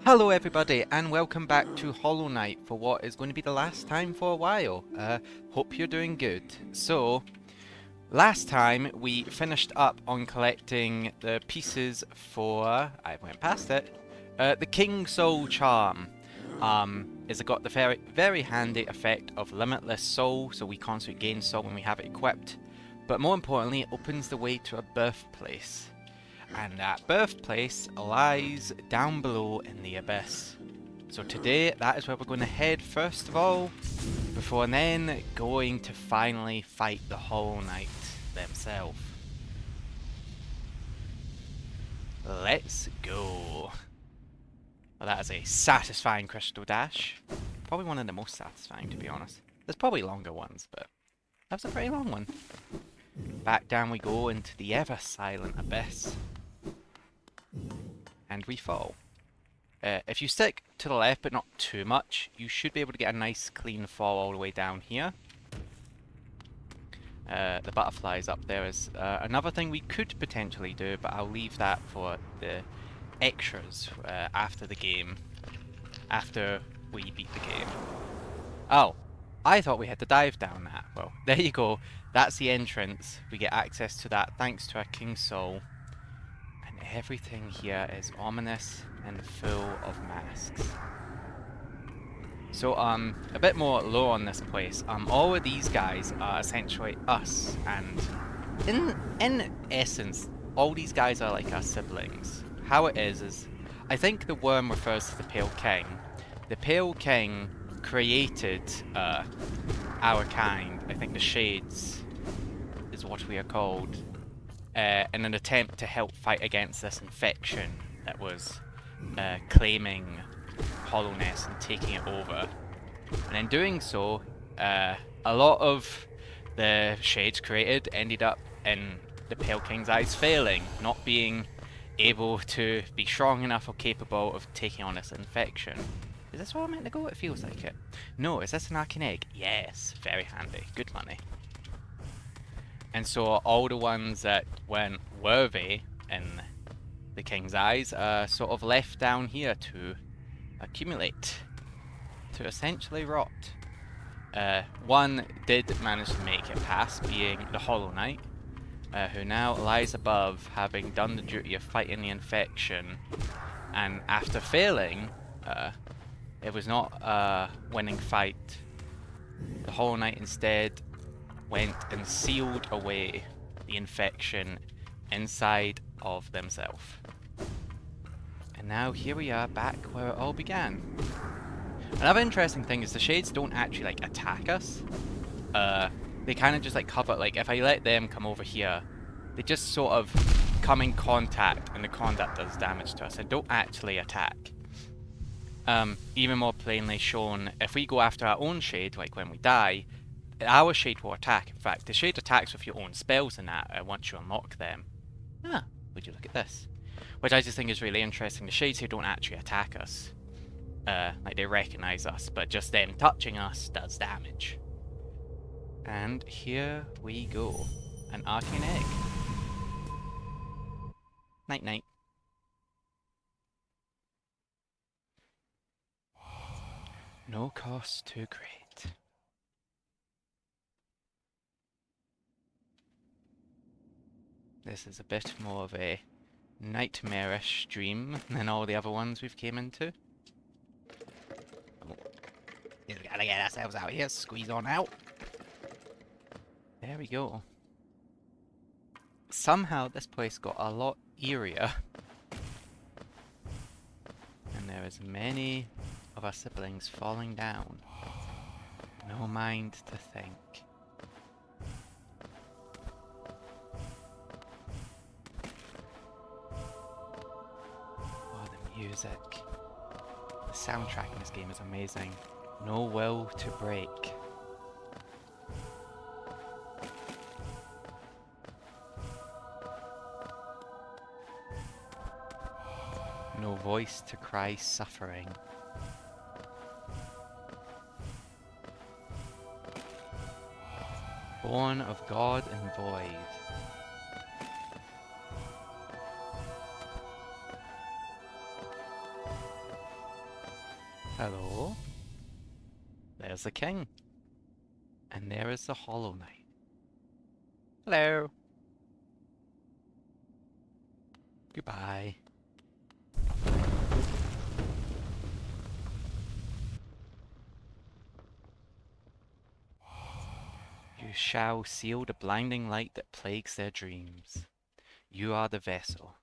Hello everybody and welcome back to Hollow Knight for what is going to be the last time for a while. Hope you're doing good. So, last time we finished up on collecting the pieces for, I went past it, the King Soul Charm. It's got the very handy effect of limitless soul, so we constantly gain soul when we have it equipped. But more importantly, it opens the way to a birthplace. And that birthplace lies down below in the abyss. So today, that is where we're going to head first of all, before then going to finally fight the Hollow Knight themselves. Let's go. Well, that is a satisfying crystal dash. Probably one of the most satisfying, to be honest. There's probably longer ones, but that was a pretty long one. Back down we go into the ever-silent abyss. And we fall. If you stick to the left, but not too much, you should be able to get a nice clean fall all the way down here. The butterflies up there is another thing we could potentially do, but I'll leave that for the extras after the game. After we beat the game. Oh, I thought we had to dive down that. Well, there you go. That's the entrance. We get access to that thanks to our King Soul. Everything here is ominous and full of masks. So, a bit more lore on this place. All of these guys are essentially us, and in essence, all these guys are like our siblings. How it is I think the worm refers to the Pale King. The Pale King created our kind. I think the Shades is what we are called. In an attempt to help fight against this infection that was claiming hollowness and taking it over. And in doing so, a lot of the shades created ended up in the Pale King's eyes failing, not being able to be strong enough or capable of taking on this infection. Is this where I'm meant to go? It feels like it. No, is this an arcane egg? Yes, very handy. Good money. And so all the ones that weren't worthy in the King's eyes are sort of left down here to accumulate, to essentially rot. One did manage to make it past, being the Hollow Knight, who now lies above, having done the duty of fighting the infection, and after failing, it was not a winning fight. The Hollow Knight instead went and sealed away the infection inside of themselves. And now here we are back where it all began. Another interesting thing is the shades don't actually like attack us. They kind of just like cover, like if I let them come over here, they just sort of come in contact and the contact does damage to us and don't actually attack. Even more plainly shown, if we go after our own shade, like when we die, our shade will attack. In fact, the shade attacks with your own spells and that once you unlock them. Ah, would you look at this? Which I just think is really interesting. The shades here don't actually attack us. Like they recognize us, but just them touching us does damage. And here we go. An arcane egg. Night night. No cost too great. This is a bit more of a nightmarish dream than all the other ones we've came into. Oh, just gotta get ourselves out here, squeeze on out. There we go. Somehow this place got a lot eerier. And there is many of our siblings falling down. No mind to think. Music. The soundtrack in this game is amazing. No will to break. No voice to cry suffering. Born of God and void. Hello. There's the king. And there is the Hollow Knight. Hello. Goodbye. You shall seal the blinding light that plagues their dreams. You are the vessel.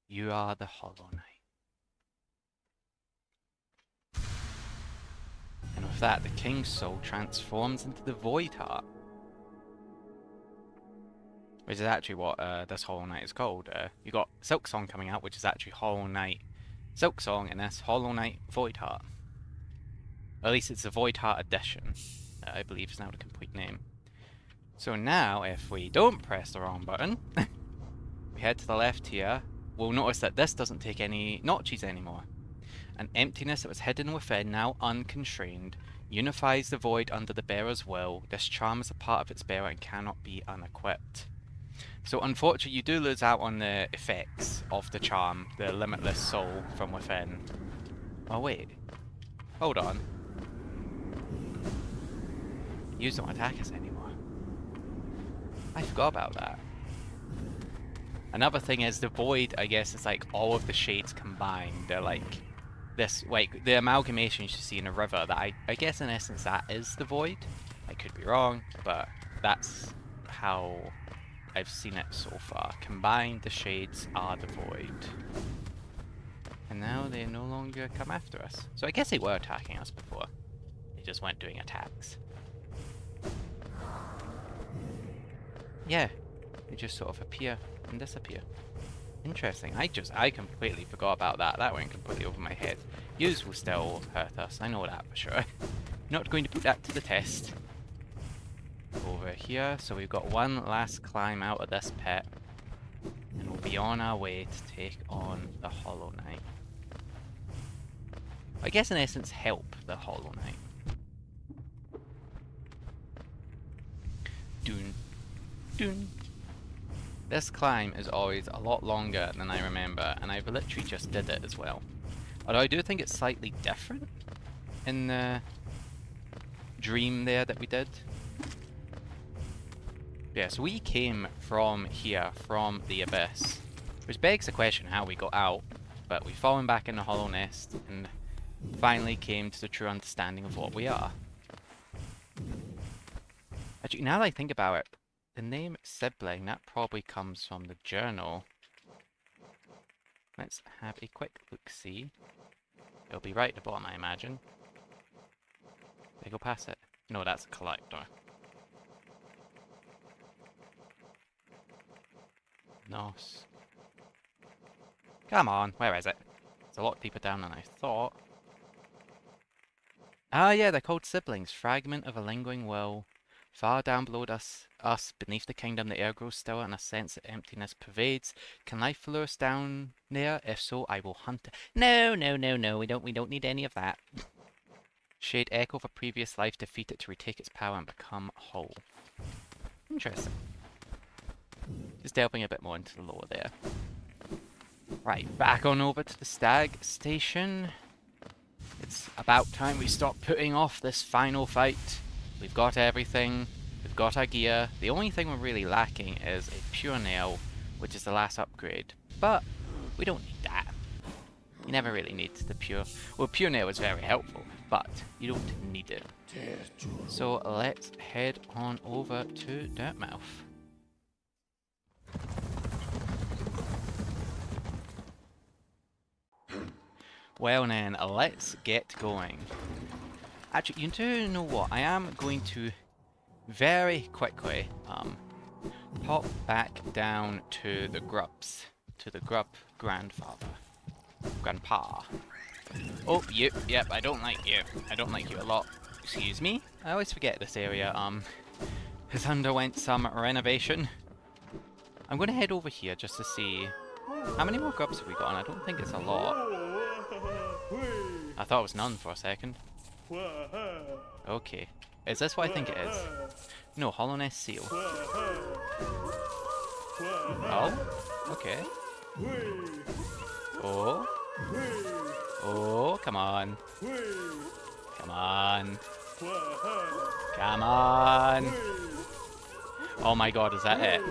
You are the Hollow Knight. And with that, the king's soul transforms into the Void Heart. Which is actually what this Hollow Knight is called. You got Silk Song coming out, which is actually Hollow Knight Silk Song, and this Hollow Knight Void Heart. At least it's the Void Heart Edition, I believe is now the complete name. So now, if we don't press the wrong button, we head to the left here, we'll notice that this doesn't take any notches anymore. An emptiness that was hidden within, now unconstrained, unifies the void under the bearer's will. This charm is a part of its bearer and cannot be unequipped. So unfortunately you do lose out on the effects of the charm, the limitless soul from within. Oh wait, hold on. You don't attack us anymore. I forgot about that. Another thing is the void, I guess, is like all of the shades combined. They're like this, like the amalgamation you see in a river, that I guess in essence that is the void. I could be wrong, but that's how I've seen it so far. Combined, the shades are the void. And now they no longer come after us. So I guess they were attacking us before. They just weren't doing attacks. Yeah, they just sort of appear and disappear. Interesting. I completely forgot about that. That went completely over my head. Yous will still hurt us, I know that for sure. Not going to put that to the test. Over here, so we've got one last climb out of this pit. And we'll be on our way to take on the Hollow Knight. I guess in essence help the Hollow Knight. Dun. Dun. This climb is always a lot longer than I remember, and I've literally just did it as well. Although I do think it's slightly different in the dream there that we did. Yeah, so we came from here, from the abyss, which begs the question how we got out, but we've fallen back in the hollow nest and finally came to the true understanding of what we are. Actually, now that I think about it, the name Sibling, that probably comes from the journal. Let's have a quick look-see. It'll be right at the bottom, I imagine. Did I go past it? No, that's a collector. Nos. Come on, where is it? It's a lot deeper down than I thought. Ah yeah, they're called siblings. Fragment of a lingering will. Far down below us, beneath the kingdom, the air grows still and a sense of emptiness pervades. Can life lure us down there? If so, I will hunt it. No, no, no, no, we don't need any of that. Shade echo of a previous life, defeat it to retake its power and become whole. Interesting. Just delving a bit more into the lore there. Right, back on over to the Stag Station. It's about time we stop putting off this final fight. We've got everything, we've got our gear. The only thing we're really lacking is a Pure Nail, which is the last upgrade. But we don't need that. You never really need the Pure... Well, Pure Nail is very helpful, but you don't need it. So let's head on over to Dirtmouth. Well then, let's get going. Actually, you do know what? I am going to very quickly pop back down to the Grubs, to the Grub Grandpa. Oh, you, yep, I don't like you. I don't like you a lot. Excuse me? I always forget this area has underwent some renovation. I'm going to head over here just to see how many more Grubs have we got, and I don't think it's a lot. I thought it was none for a second. Okay. Is this what I think it is? No, Hollow Nest Seal. Oh? Okay. Oh? Oh, come on. Come on. Come on. Oh my god, is that it?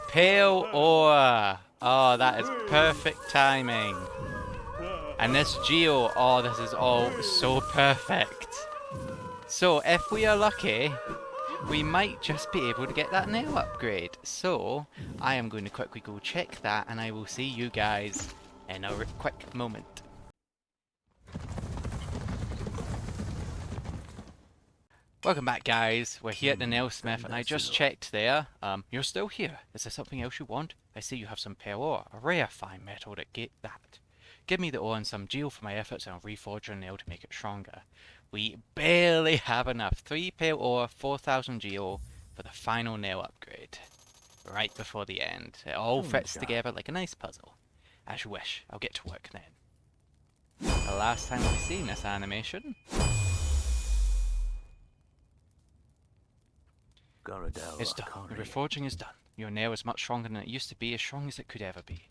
Pale ore. Oh, that is perfect timing. And this geo, oh, this is all so perfect. So, if we are lucky, we might just be able to get that nail upgrade. So, I am going to quickly go check that, and I will see you guys in a quick moment. Welcome back, guys. We're here at the nailsmith, and I just checked there. You're still here. Is there something else you want? I see you have some pale ore, a rare fine metal that get that. Give me the ore and some geo for my efforts, and I'll reforge your nail to make it stronger. We barely have enough. 3 pale ore, 4,000 geo for the final nail upgrade. Right before the end. It all fits together like a nice puzzle. As you wish. I'll get to work then. The last time we've seen this animation. It's done. The reforging is done. Your nail is much stronger than it used to be, as strong as it could ever be.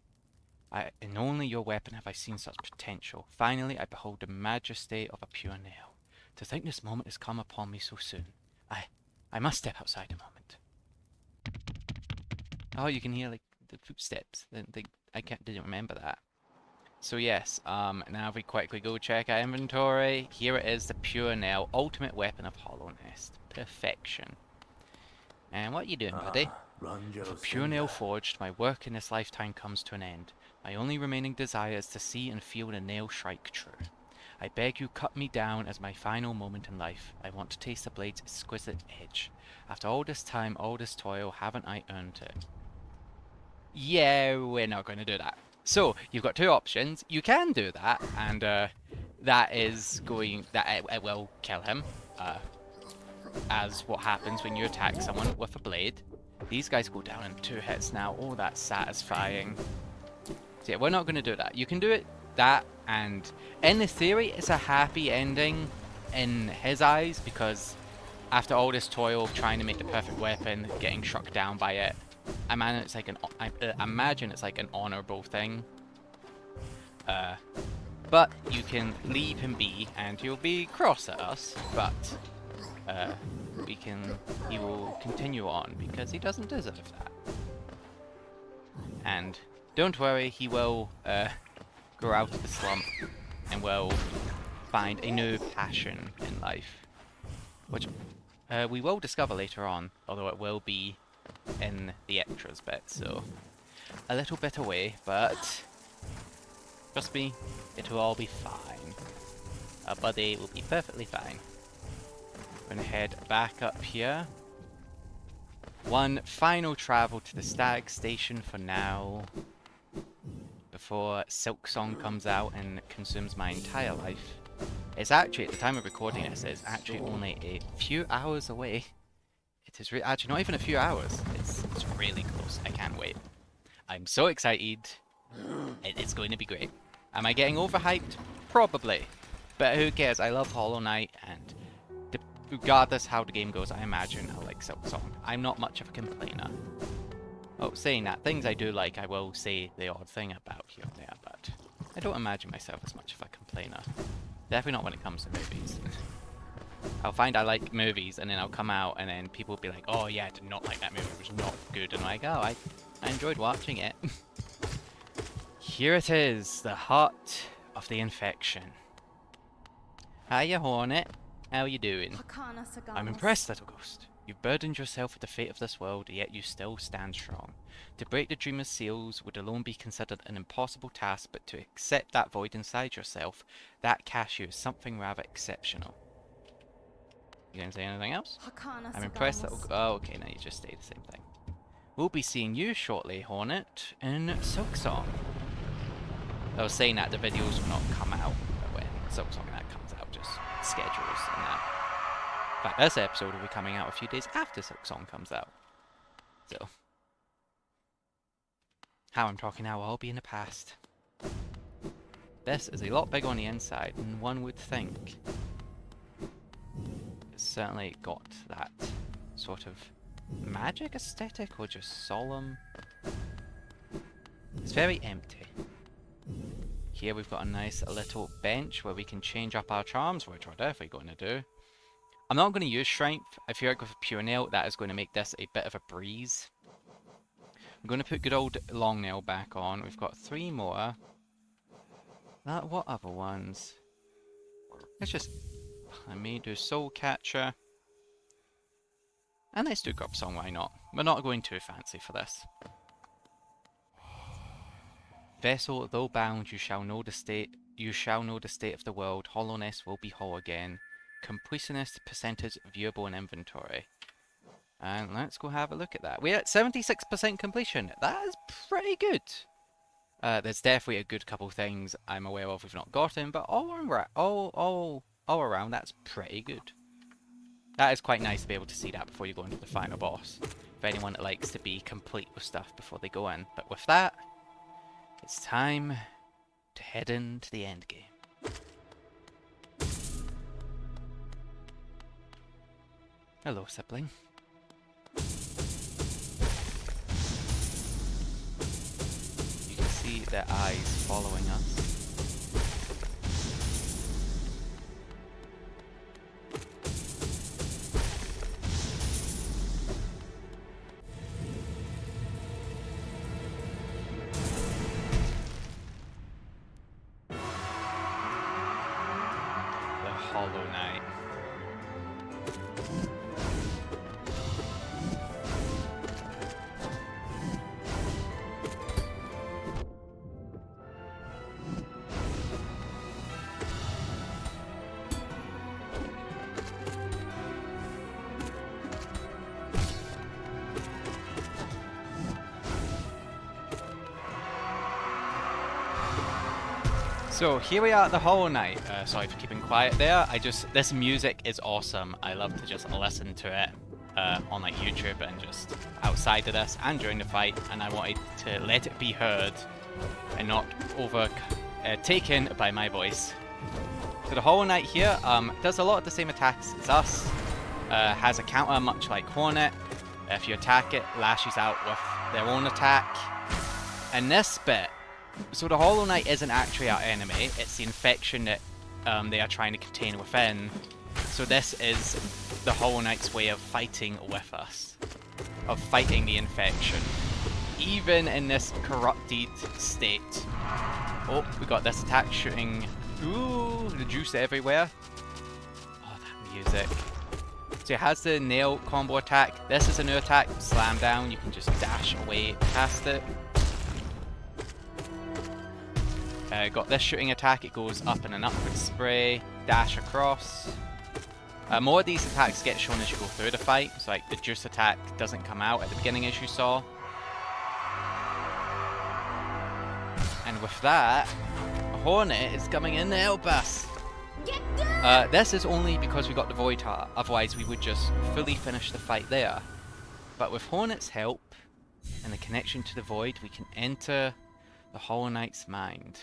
In only your weapon have I seen such potential. Finally, I behold the majesty of a pure nail. To think this moment has come upon me so soon. I must step outside a moment. Oh, you can hear like the footsteps. I didn't remember that. So yes, now if we quickly go check our inventory, here it is, the pure nail, ultimate weapon of Hollow Nest. Perfection. And what are you doing, buddy? With a pure nail forged, my work in this lifetime comes to an end. My only remaining desire is to see and feel the nail strike true. I beg you, cut me down as my final moment in life. I want to taste the blade's exquisite edge. After all this time, all this toil, haven't I earned it? Yeah, we're not going to do that. So, you've got two options. You can do that, and that it will kill him. As what happens when you attack someone with a blade. These guys go down in 2 hits now. Oh, that's satisfying. So yeah, we're not going to do that. You can do it that, and in theory, it's a happy ending in his eyes, because after all this toil trying to make the perfect weapon, getting struck down by it, I imagine it's like an honorable thing. But you can leave him be, and he'll be cross at us, but he will continue on because he doesn't deserve that. And don't worry, he will grow out of the slump and will find a new passion in life, which we will discover later on, although it will be in the extras bit, so a little bit away, but trust me, it will all be fine. Our buddy will be perfectly fine. We're gonna head back up here. One final travel to the Static Station for now, before Silksong comes out and consumes my entire life. It's actually, at the time of recording this, it's actually only a few hours away. It is actually not even a few hours. It's really close. I can't wait. I'm so excited. It's going to be great. Am I getting overhyped? Probably. But who cares? I love Hollow Knight, and regardless how the game goes, I imagine I'll like Silksong. I'm not much of a complainer. Oh, saying that, things I do like, I will say the odd thing about here and there, but I don't imagine myself as much of a complainer. Definitely not when it comes to movies. I'll find I like movies, and then I'll come out, and then people will be like, oh yeah, I did not like that movie, it was not good, and I'm like, oh, I enjoyed watching it. Here it is, the heart of the infection. Hiya, Hornet. How you doing? I'm impressed, little ghost. You've burdened yourself with the fate of this world, yet you still stand strong. To break the dreamer's seals would alone be considered an impossible task, but to accept that void inside yourself, that cashew is something rather exceptional. You gonna say anything else? I'm impressed that... Oh, okay, now you just say the same thing. We'll be seeing you shortly, Hornet, in Silksong. I was saying that the videos will not come out when Silksong that comes out, just schedules and that. In fact, this episode will be coming out a few days after Silksong comes out. So, how I'm talking now will all be in the past. This is a lot bigger on the inside than one would think. It's certainly got that sort of magic aesthetic, or just solemn. It's very empty. Here we've got a nice little bench where we can change up our charms, which we're definitely going to do. I'm not going to use Strength. I feel like with a Pure Nail, that is going to make this a bit of a breeze. I'm going to put good old Long Nail back on. We've got 3 more. What other ones? Let's just... I may do Soul Catcher. And let's do Grub Song, why not? We're not going too fancy for this. Vessel, though bound, you shall know the state of the world. Hollowness will be whole again. Completionist percentage viewable in inventory. And let's go have a look at that. We're at 76% completion. That is pretty good. There's definitely a good couple things I'm aware of we've not gotten, but all around that's pretty good. That is quite nice to be able to see that before you go into the final boss. For anyone that likes to be complete with stuff before they go in. But with that, it's time to head into the end game. Hello, sibling. You can see their eyes following us. Hollow Knight. So here we are at the Hollow Knight. Sorry for keeping quiet there. This music is awesome. I love to just listen to it on like YouTube and just outside of this and during the fight. And I wanted to let it be heard and not overtaken by my voice. So the Hollow Knight here does a lot of the same attacks as us. Has a counter much like Hornet. If you attack it, lashes out with their own attack. And this bit. So the Hollow Knight isn't actually our enemy, it's the infection that they are trying to contain within. So this is the Hollow Knight's way of fighting with us. Of fighting the infection. Even in this corrupted state. Oh, we got this attack shooting... Ooh, the juice everywhere. Oh, that music. So it has the nail combo attack. This is a new attack, slam down, you can just dash away past it. Got this shooting attack, it goes up in an upward spray, dash across. More of these attacks get shown as you go through the fight, so like the juice attack doesn't come out at the beginning as you saw. And with that, Hornet is coming in to help us. This is only because we got the Void Heart, otherwise we would just fully finish the fight there. But with Hornet's help, and the connection to the Void, we can enter the Hollow Knight's mind.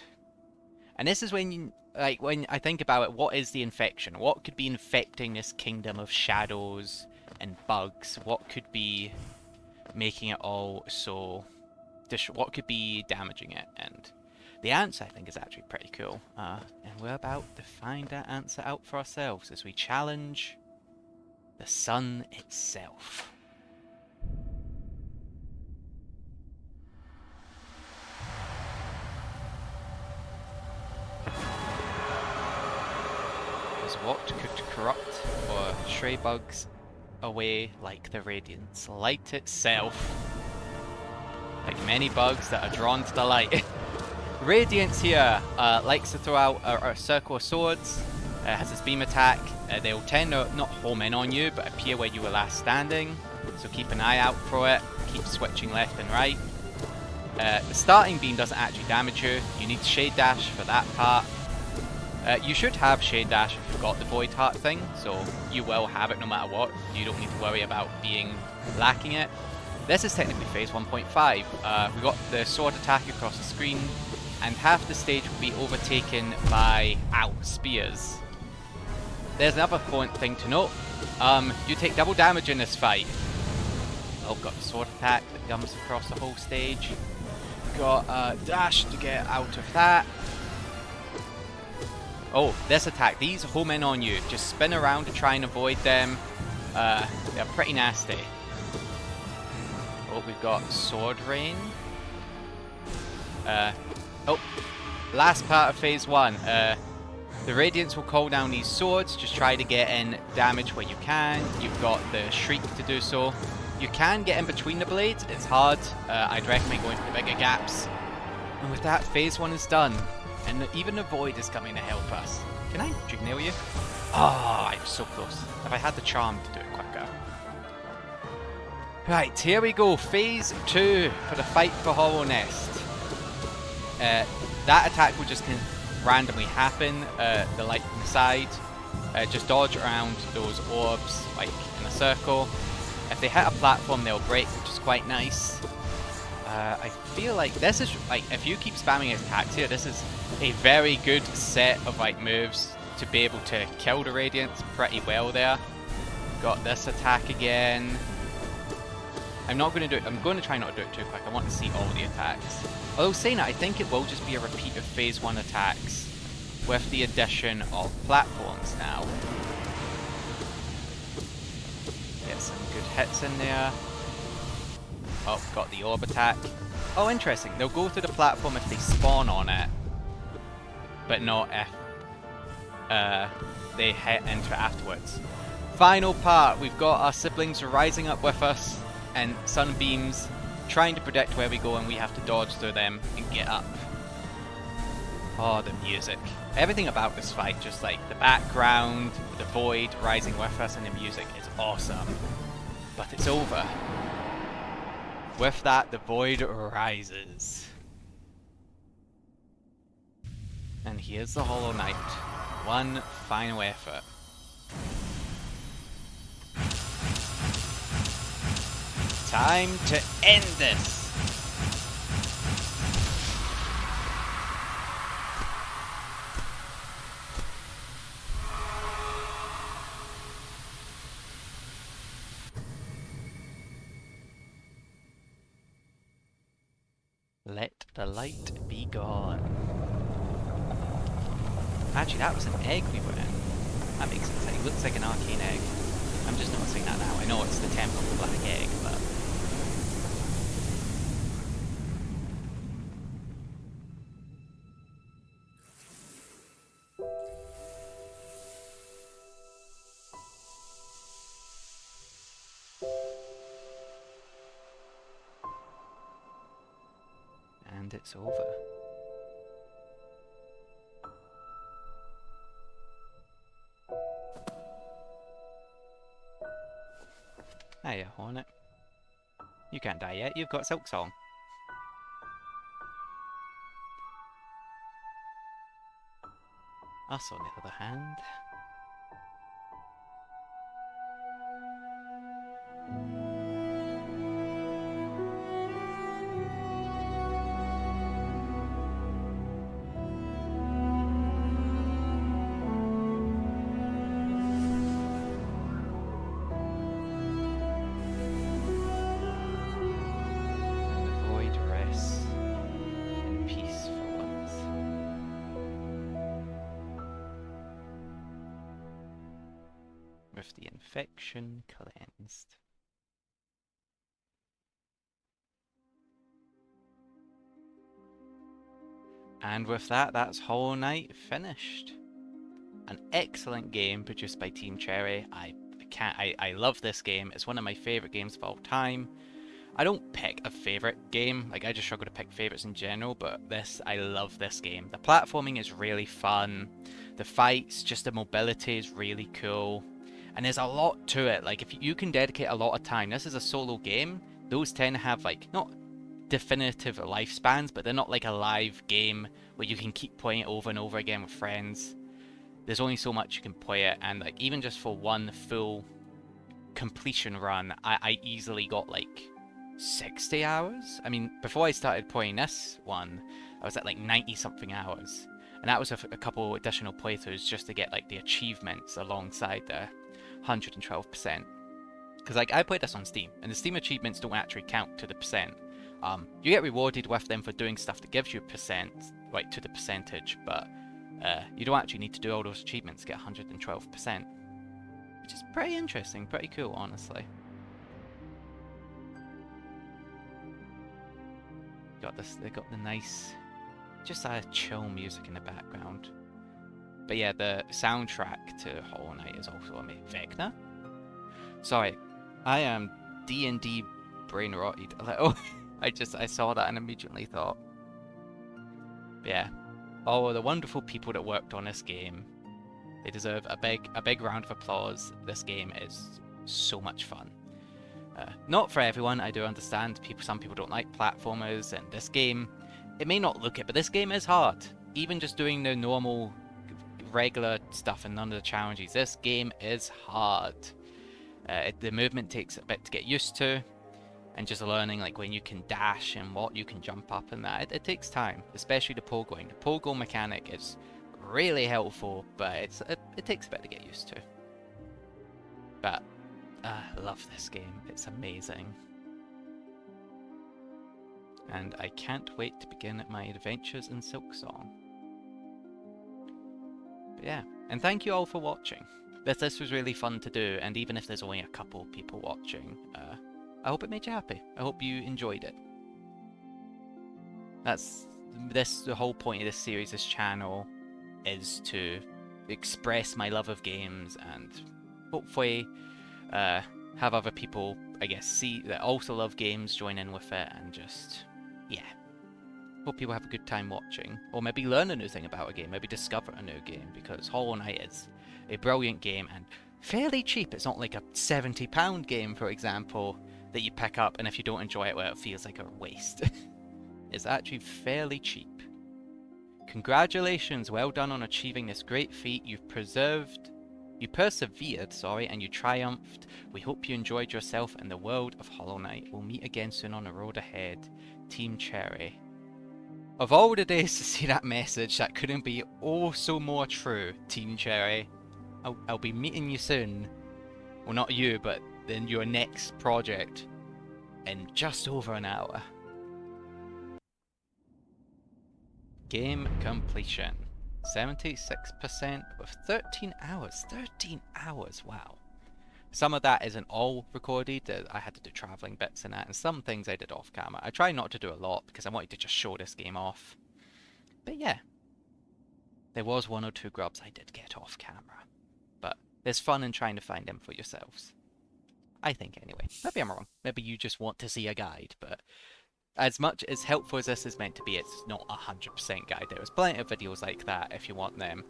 And this is when I think about it, what is the infection? What could be infecting this kingdom of shadows and bugs? What could be making it all so... what could be damaging it? And the answer, I think, is actually pretty cool. And we're about to find that answer out for ourselves as we challenge the sun itself. What could corrupt or stray bugs away like the radiance? Light itself. Like many bugs that are drawn to the light. Radiance here likes to throw out a circle of swords. Has its beam attack. They'll tend to not home in on you, but appear where you were last standing. So keep an eye out for it. Keep switching left and right. The starting beam doesn't actually damage you. You need Shade Dash for that part. You should have Shade Dash if you've got the Void Heart thing, so you will have it no matter what. You don't need to worry about lacking it. This is technically phase 1.5. We got the sword attack across the screen, and half the stage will be overtaken by, spears. There's another important thing to note. You take double damage in this fight. Oh, got the sword attack that comes across the whole stage. Got a dash to get out of that. Oh, this attack. These home in on you. Just spin around to try and avoid them. They're pretty nasty. Oh, we've got Sword Rain. Oh, last part of phase 1. The Radiants will call down these swords. Just try to get in damage where you can. You've got the Shriek to do so. You can get in between the blades. It's hard. I'd recommend going for the bigger gaps. And with that, phase 1 is done. And even the Void is coming to help us. Can I nail you? Oh, I'm so close. If I had the charm to do it quicker. Right, here we go. Phase 2 for the fight for Hollow Nest. That attack will just randomly happen. The light from the side. Just dodge around those orbs, like in a circle. If they hit a platform, they'll break, which is quite nice. I feel like this is, like, if you keep spamming attacks here, this is a very good set of, like, moves to be able to kill the Radiants pretty well there. Got this attack again. I'm not going to do it, I'm going to try not to do it too quick. I want to see all the attacks. Although saying that, I think it will just be a repeat of phase 1 attacks with the addition of platforms now. Get some good hits in there. Oh, got the orb attack. Oh, interesting. They'll go through the platform if they spawn on it, but not if they hit into it afterwards. Final part. We've got our siblings rising up with us and sunbeams, trying to predict where we go, and we have to dodge through them and get up. Oh, the music. Everything about this fight, just like the background, the Void rising with us, and the music is awesome. But it's over. With that, the Void rises. And here's the Hollow Knight. One final effort. Time to end this! Let the light be gone. Actually, that was an egg we were in. That makes sense. It looks like an arcane egg. I'm just noticing that now. I know it's the Temple of the Black Egg, but... and it's over. Hiya, Hornet. You can't die yet, you've got Silk Song. Us, on the other hand... with the infection cleansed. And with that, that's Hollow Knight finished. An excellent game produced by Team Cherry. I love this game. It's one of my favourite games of all time. I don't pick a favourite game, like I just struggle to pick favourites in general, but this, I love this game. The platforming is really fun. The fights, just the mobility is really cool. And there's a lot to it. Like, if you can dedicate a lot of time, this is a solo game, those tend to have, like, not definitive lifespans, but they're not like a live game where you can keep playing it over and over again with friends. There's only so much you can play it, and like even just for one full completion run, I easily got like 60 hours. I mean, before I started playing this one, I was at like 90 something hours, and that was a couple additional playthroughs just to get like the achievements alongside the 112%. Because like I played this on Steam, and the Steam achievements don't actually count to the percent. You get rewarded with them for doing stuff that gives you percent, like to the percentage, but You don't actually need to do all those achievements to get 112%. Which is pretty interesting, pretty cool, honestly. They got the nice, just chill music in the background. But yeah, the soundtrack to Hollow Knight is also amazing. Vecna? Sorry, I am D&D brain rotted a little. I saw that and immediately thought. But yeah, all of the wonderful people that worked on this game, they deserve a big round of applause. This game is so much fun. Not for everyone, I do understand. Some people don't like platformers, and this game, it may not look it, but this game is hard. Even just doing the normal, regular stuff and none of the challenges, this game is hard. The movement takes a bit to get used to, and just learning like when you can dash and what you can jump up and that. It takes time, especially the pogoing. The pogo mechanic is really helpful, but it takes a bit to get used to. But I love this game. It's amazing. And I can't wait to begin my adventures in Silksong. But yeah, and thank you all for watching. This was really fun to do, and even if there's only a couple people watching, I hope it made you happy. I hope you enjoyed it. The whole point of this series, this channel, is to express my love of games and hopefully have other people, I guess, see that also love games, join in with it, and just, yeah. Hope people have a good time watching, or maybe learn a new thing about a game, maybe discover a new game, because Hollow Knight is a brilliant game and fairly cheap. It's not like a £70 game, for example, that you pick up, and if you don't enjoy it, well, it feels like a waste. It's actually fairly cheap. Congratulations, well done on achieving this great feat. You persevered, and you triumphed. We hope you enjoyed yourself in the world of Hollow Knight. We'll meet again soon on the road ahead. Team Cherry. Of all the days to see that message, that couldn't be oh so more true, Team Cherry. I'll be meeting you soon. Well, not you, but in your next project in just over an hour. Game completion. 76% with 13 hours. 13 hours, wow. Some of that isn't all recorded. I had to do travelling bits and that, and some things I did off camera. I try not to do a lot because I wanted to just show this game off. But yeah, there was one or two grubs I did get off camera. But there's fun in trying to find them for yourselves. I think anyway. Maybe I'm wrong. Maybe you just want to see a guide, but as much as helpful as this is meant to be, it's not 100% guide. There's plenty of videos like that if you want them.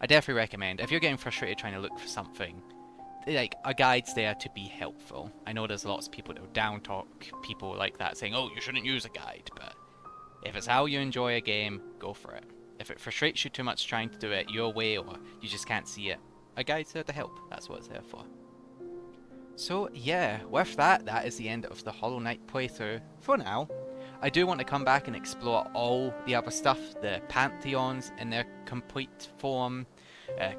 I definitely recommend, if you're getting frustrated trying to look for something, like, a guide's there to be helpful. I know there's lots of people that will down talk people like that, saying, oh, you shouldn't use a guide, but if it's how you enjoy a game, go for it. If it frustrates you too much trying to do it your way, or you just can't see it, a guide's there to help. That's what it's there for. So yeah, with that, that is the end of the Hollow Knight playthrough for now. I do want to come back and explore all the other stuff, the Pantheons in their complete form,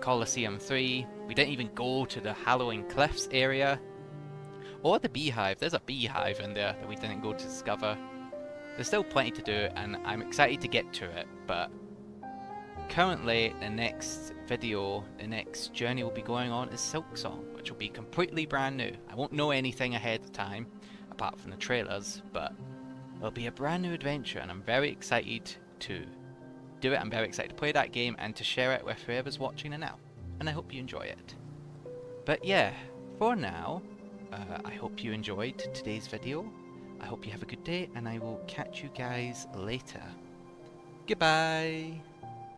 Colosseum 3. We didn't even go to the Halloween Cliffs area, or the Beehive. There's a beehive in there that we didn't go to discover. There's still plenty to do, and I'm excited to get to it, but currently the next video, the next journey we'll be going on is Silksong, which will be completely brand new. I won't know anything ahead of time, apart from the trailers, but it'll be a brand new adventure, and I'm very excited to do it. I'm very excited to play that game and to share it with whoever's watching it now, and I hope you enjoy it. But yeah, for now, I hope you enjoyed today's video. I hope you have a good day, and I will catch you guys later. Goodbye!